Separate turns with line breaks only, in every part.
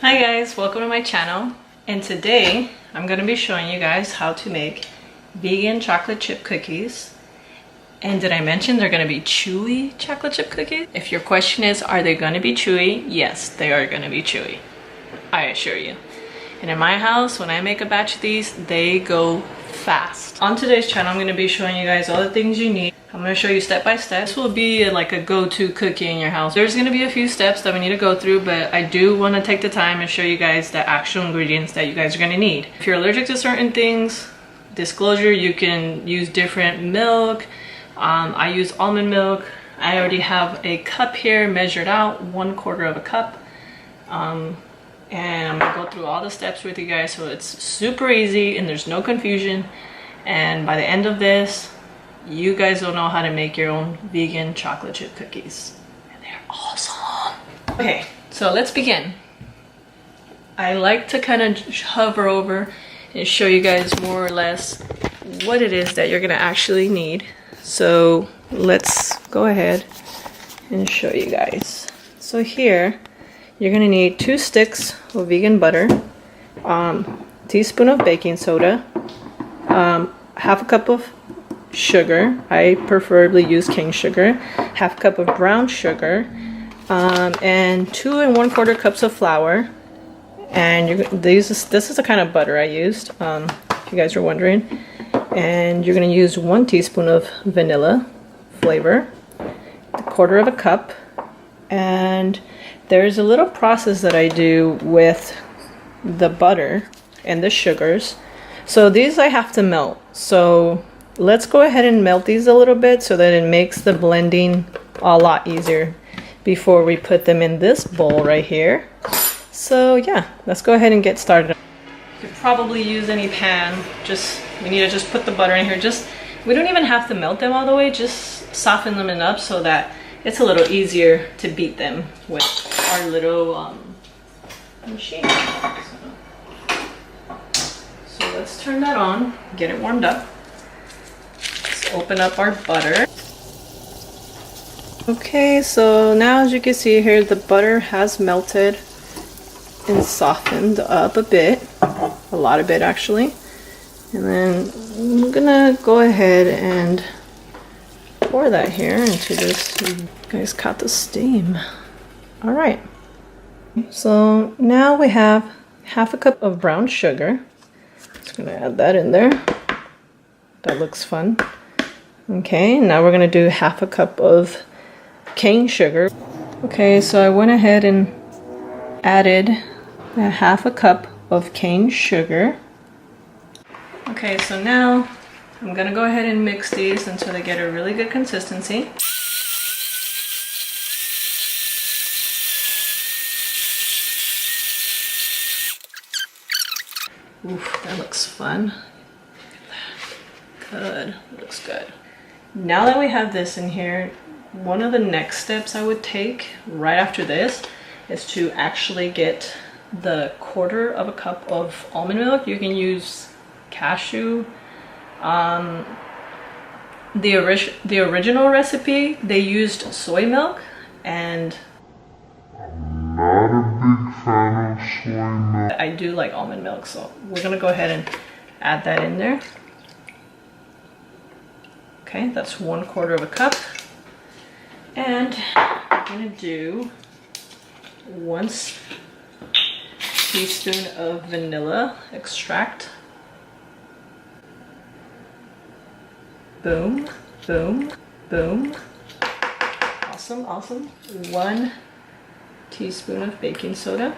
Hi guys, welcome to my channel, and today I'm going to be showing you guys how to make vegan chocolate chip cookies. And did I mention they're going to be chewy chocolate chip cookies? If your question is, are they going to be chewy? Yes, they are going to be chewy, I assure you. And in my house, when I make a batch of these, they go fast. On today's channel, I'm going to be showing you guys all the things you need. I'm going to show you step by step. This will be like a go-to cookie in your house. There's going to be a few steps that we need to go through, but I do want to take the time and show you guys the actual ingredients that you guys are going to need. If you're allergic to certain things, disclosure, you can use different milk. I use almond milk. I already have a cup here measured out, 1/4 of a cup. And I'm going to go through all the steps with you guys so it's super easy and there's no confusion. And by the end of this, you guys will know how to make your own vegan chocolate chip cookies. And they're awesome. Okay, so let's begin. I like to kind of hover over and show you guys more or less what it is that you're gonna actually need. So let's go ahead and show you guys. So here, you're gonna need 2 sticks of vegan butter, teaspoon of baking soda, 1/2 cup of sugar. I preferably use cane sugar, 1/2 cup of brown sugar, and 2 1/4 cups of flour. And this is the kind of butter I used, if you guys are wondering. And you're going to use 1 teaspoon of vanilla flavor, 1/4 of a cup. And there's a little process that I do with the butter and the sugars. So these I have to melt. So let's go ahead and melt these a little bit so that it makes the blending a lot easier before we put them in this bowl right here. So yeah, let's go ahead and get started. You could probably use any pan. We need to just put the butter in here. We don't even have to melt them all the way, just soften them enough so that it's a little easier to beat them with our little machine. So let's turn that on, get it warmed up. Let's open up our butter. Okay, so now as you can see here, the butter has melted and softened up a bit, a lot of it actually. And then I'm gonna go ahead and pour that here into this. You guys caught the steam. All right, so now we have 1/2 cup of brown sugar. Just gonna add that in there. That looks fun. Okay, now we're gonna do 1/2 cup of cane sugar. Okay, so I went ahead and added 1/2 cup of cane sugar. Okay, so now I'm gonna go ahead and mix these until they get a really good consistency. Oof, that looks fun. Good, looks good. Now that we have this in here, one of the next steps I would take right after this is to actually get the 1/4 of a cup of almond milk. You can use cashew. The original recipe, they used soy milk, and
I'm not a big fan of soy milk.
I do like almond milk, so we're gonna go ahead and add that in there. Okay, that's 1/4 of a cup. And I'm gonna do 1 teaspoon of vanilla extract. Boom, boom, boom. Awesome, awesome. 1 teaspoon of baking soda.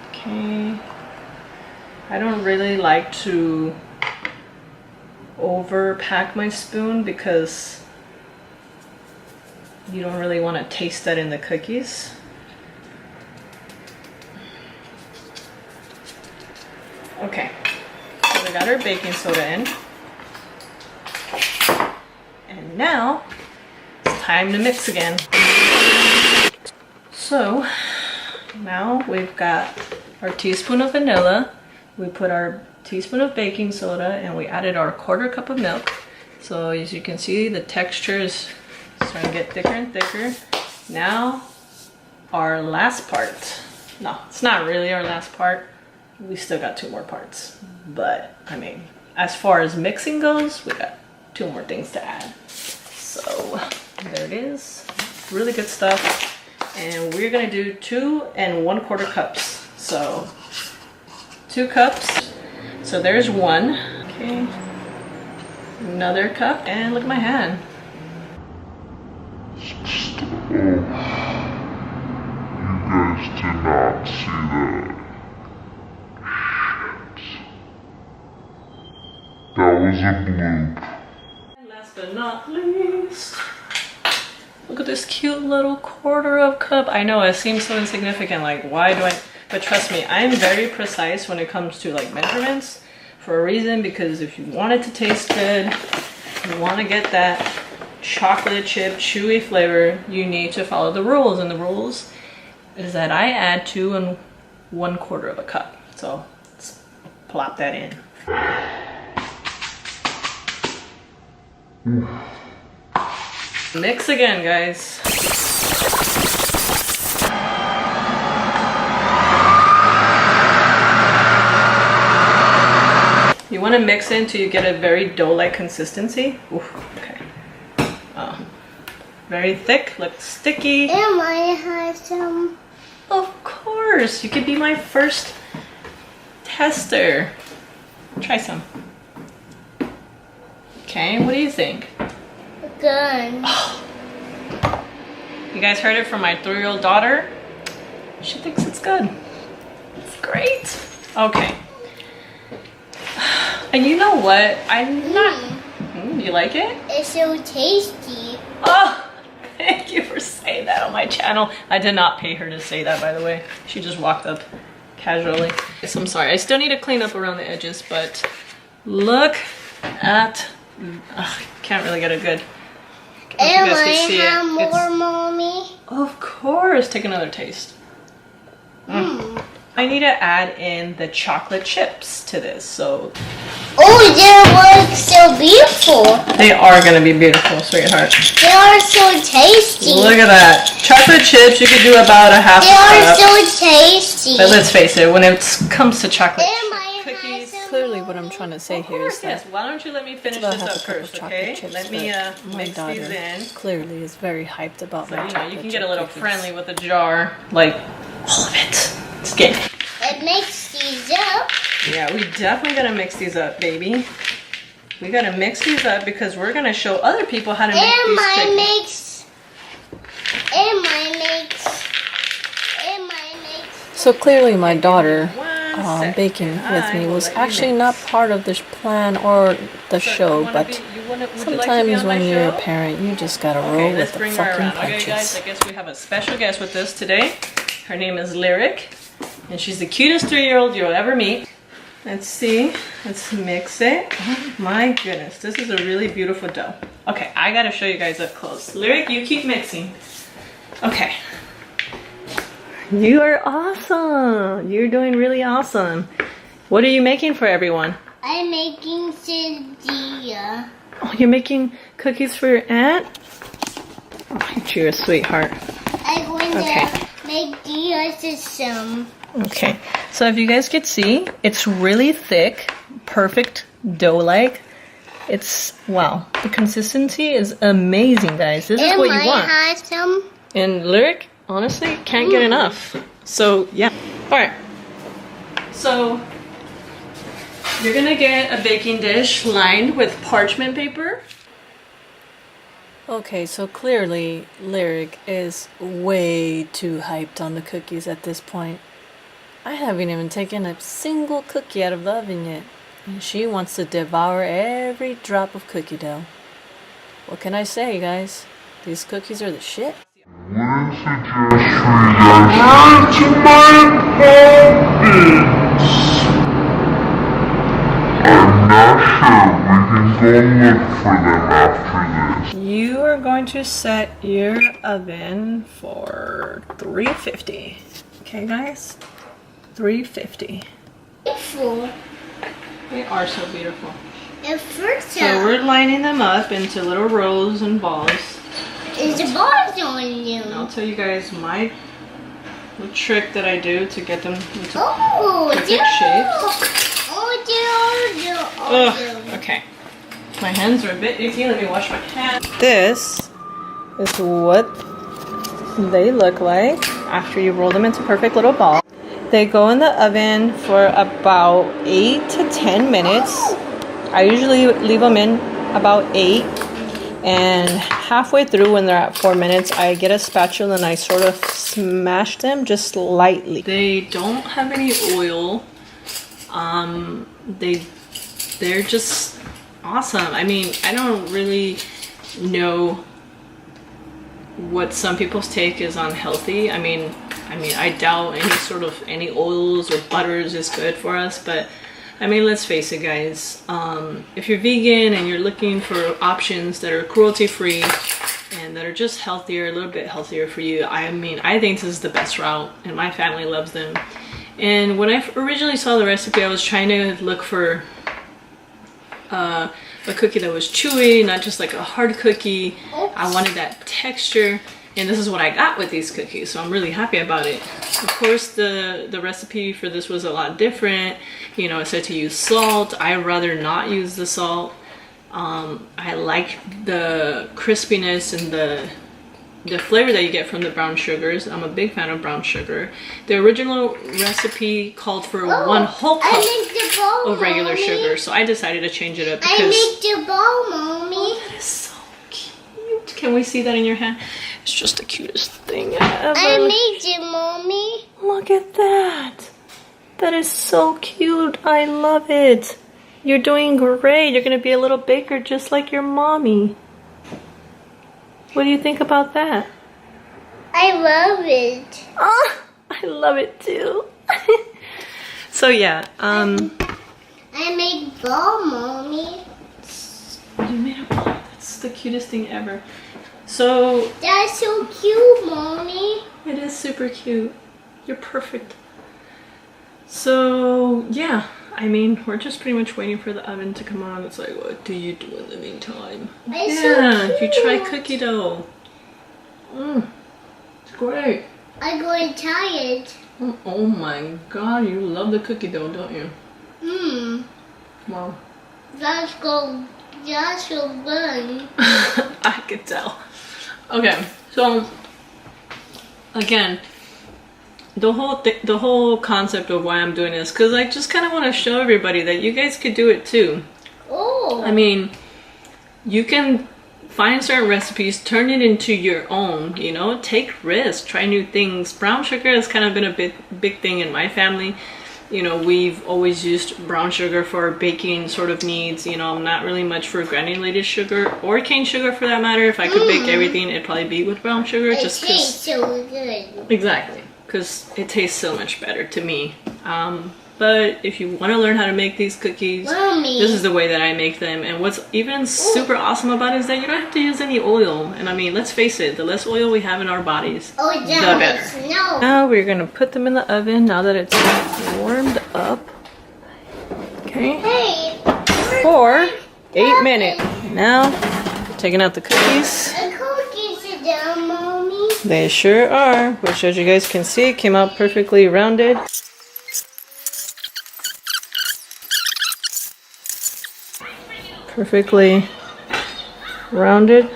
Okay. I don't really like to overpack my spoon because you don't really want to taste that in the cookies. Okay, so we got our baking soda in. And now it's time to mix again. So now we've got our teaspoon of vanilla. We put our teaspoon of baking soda and we added our 1/4 cup of milk. So as you can see, the texture is starting to get thicker and thicker. Now our last part. No, it's not really our last part. We still got 2 more parts. But, I mean, as far as mixing goes, we got 2 more things to add. So, there it is. Really good stuff. And we're gonna do 2 1/4 cups. So, 2 cups. So there's 1. Okay. Another cup. And look at my hand.
You guys did not see that. Shit. That was a bloop.
And last but not least, look at this cute little 1/4 cup. I know it seems so insignificant, like why do I, but trust me, I'm very precise when it comes to like measurements for a reason, because if you want it to taste good, you want to get that chocolate chip chewy flavor, you need to follow the rules, and the rules is that I add 2 1/4 cup. So let's plop that in. Mix again, guys. You want to mix it until you get a very dough-like consistency. Oof, okay. Very thick, looks sticky.
And I have some.
Of course, you could be my first tester. Try some. Okay, what do you think?
Good.
You guys heard it from my 3-year-old daughter. She thinks it's good. It's great. Okay. And you know what? I'm not. You like it?
It's so tasty.
Oh, thank you for saying that on my channel. I did not pay her to say that, by the way. She just walked up casually. So I'm sorry. I still need to clean up around the edges, but look at. Can't really get a good.
And I have more, Mommy.
Of course. Take another taste. I need to add in the chocolate chips to this. So.
Oh, they look so beautiful.
They are gonna be beautiful, sweetheart.
They are so tasty.
Look at that. Chocolate chips, you could do about a half
They are so tasty.
But let's face it, when it comes to chocolate
And I
chip cookies,
have some
Clearly what I'm trying to say here is
yes.
that
Why don't you let me finish
I
this
have
up
a couple
first,
chocolate
okay?
chips,
Let me
but my
mix
daughter
these in.
clearly is very hyped about
So,
my
you know,
chocolate
you can
chip
get a little
cookies.
friendly with a jar, like all of it. It's good.
It makes these up.
Yeah, we definitely gotta mix these up, baby. We gotta mix these up because we're gonna show other people how to make
And
these
my
cookies.
mix. And my mix. And my mix.
So clearly my daughter
One second.
baking with
I
me
will
was
let you
actually
mix.
not part of this plan or the
So,
show,
you wanna
but
be- would you like to be
sometimes
on
when
my
you're a
show?
parent, you just gotta roll
Okay,
with
let's
the
bring her
fucking
around. Okay,
punches.
guys, I guess we have a special guest with us today. Her name is Lyric, and she's the cutest 3-year-old you'll ever meet. Let's see. Let's mix it. Oh my goodness, this is a really beautiful dough. Okay, I gotta show you guys up close. Lyric, you keep mixing. Okay. You are awesome. You're doing really awesome. What are you making for everyone?
I'm making Cynthia.
Oh, you're making cookies for your aunt? Oh, you're a sweetheart.
I'm going
Okay.
to make these some.
Okay, so if you guys could see, it's really thick, perfect dough-like. It's, wow, the consistency is amazing, guys. This is
And
what you
I
want.
have some.
And Lyric, honestly, can't get enough. So, yeah. All right. So, you're gonna get a baking dish lined with parchment paper.
Okay, so clearly Lyric is way too hyped on the cookies at this point. I haven't even taken a single cookie out of the oven yet, and she wants to devour every drop of cookie dough. What can I say, guys? These cookies are the shit.
Wouldn't suggest for you guys run to my apartment. I'm not sure. We can go look for them after this.
You are going to set your oven for 350. Okay, guys? 350.
Beautiful.
They are so beautiful.
The first
So we're lining them up into little rows and balls.
is the balls on you.
And I'll tell you guys my trick that I do to get them into
Oh,
perfect shape. Okay. My hands are a bit icky. Let me wash my hands. This is what they look like after you roll them into perfect little balls. They go in the oven for about 8 to 10 minutes. I usually leave them in about 8. And halfway through, when they're at 4 minutes, I get a spatula and I sort of smash them just lightly. They don't have any oil. They're just awesome. I mean, I don't really know what some people's take is on healthy. I mean, I doubt any oils or butters is good for us, but I mean, let's face it, guys. If you're vegan and you're looking for options that are cruelty-free and that are just healthier, a little bit healthier for you, I mean, I think this is the best route, and my family loves them. And when I originally saw the recipe, I was trying to look for a cookie that was chewy, not just like a hard cookie. I wanted that texture, and this is what I got with these cookies, so I'm really happy about it. Of course, the recipe for this was a lot different. You know, it said to use salt. I rather not use the salt. I like the crispiness and the flavor that you get from the brown sugars. I'm a big fan of brown sugar. The original recipe called for 1 whole cup of regular sugar, so I decided to change it up because
I make the ball, Mommy.
Oh, that is so cute. Can we see that in your hand? It's just the cutest thing ever.
I made it, Mommy.
Look at that. That is so cute. I love it. You're doing great. You're going to be a little baker just like your mommy. What do you think about that?
I love it.
Oh, I love it too. So yeah,
I made ball, Mommy.
You made a ball. That's the cutest thing ever. So
That's so cute, Mommy.
it is super cute. You're perfect. So yeah, I mean, we're just pretty much waiting for the oven to come on. It's like, what do you do in the meantime?
It's
Yeah,
so
if you
cute.
try cookie dough. It's great.
I'm going to try it.
Oh my god, you love the cookie dough, don't you? Wow.
That's so good.
I could tell. Okay, so again, the whole concept of why I'm doing this, because I just kind of want to show everybody that you guys could do it too.
Oh.
I mean, you can find certain recipes, turn it into your own, you know, take risks, try new things. Brown sugar has kind of been a big thing in my family. You know, we've always used brown sugar for our baking sort of needs. You know, I'm not really much for granulated sugar or cane sugar for that matter. If I could bake everything, it'd probably be with brown sugar.
It
just
tastes so good.
Exactly, because it tastes so much better to me. But if you want to learn how to make these cookies,
Mommy.
this is the way that I make them. And what's even super awesome about it is that you don't have to use any oil. And I mean, let's face it, the less oil we have in our bodies,
Oh,
the
that
better.
was no.
Now we're gonna put them in the oven now that it's warmed up. Okay,
Hey.
for 8 minutes. Now, taking out the cookies.
The cookies are down, Mommy.
They sure are, which as you guys can see, it came out perfectly rounded. Perfectly rounded.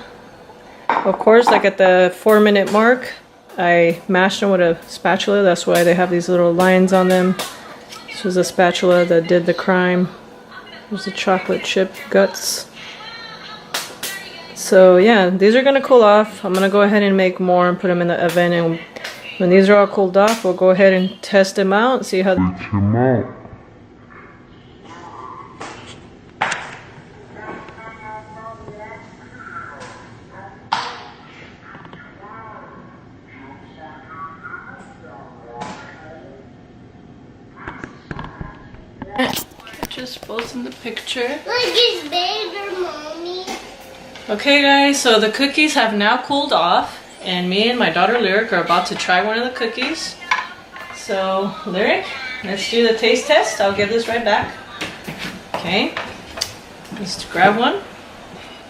Of course, like at the 4-minute mark, I mashed them with a spatula. That's why they have these little lines on them. This was a spatula that did the crime. There's the chocolate chip guts. So yeah, these are gonna cool off. I'm gonna go ahead and make more and put them in the oven, and when these are all cooled off, we'll go ahead and test them out, see how just post in the picture.
Look, it's bigger, Mommy.
Okay guys, so the cookies have now cooled off, and me and my daughter Lyric are about to try one of the cookies. So Lyric, let's do the taste test. I'll give this right back. Okay, let's grab one.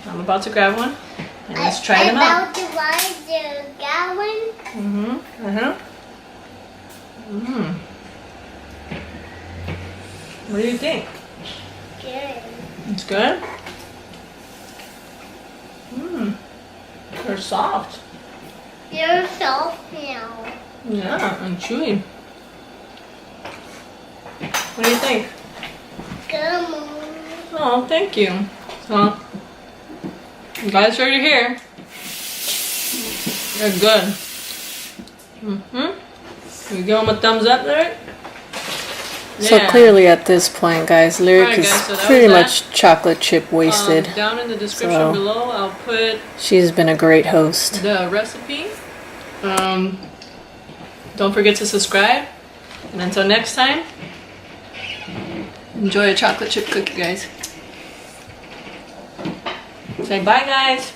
I'm about to grab one, and let's try them out.
I'm about to ride the gallon.
Mmm. What do you think?
Good.
It's good? Mmm. They're soft.
You're soft now.
Yeah, and chewy. What do you think?
Good, Mommy.
Oh, thank you. Well, you guys heard it here. They're good. You give them a thumbs up there?
So clearly at this point, guys, Lyric
Alright,
is
guys, so that
pretty
was
much chocolate chip wasted.
Down in the description
So-
below, I'll put
She's been a great host.
the recipe. Don't forget to subscribe. And until next time, enjoy a chocolate chip cookie, guys. Say bye, guys.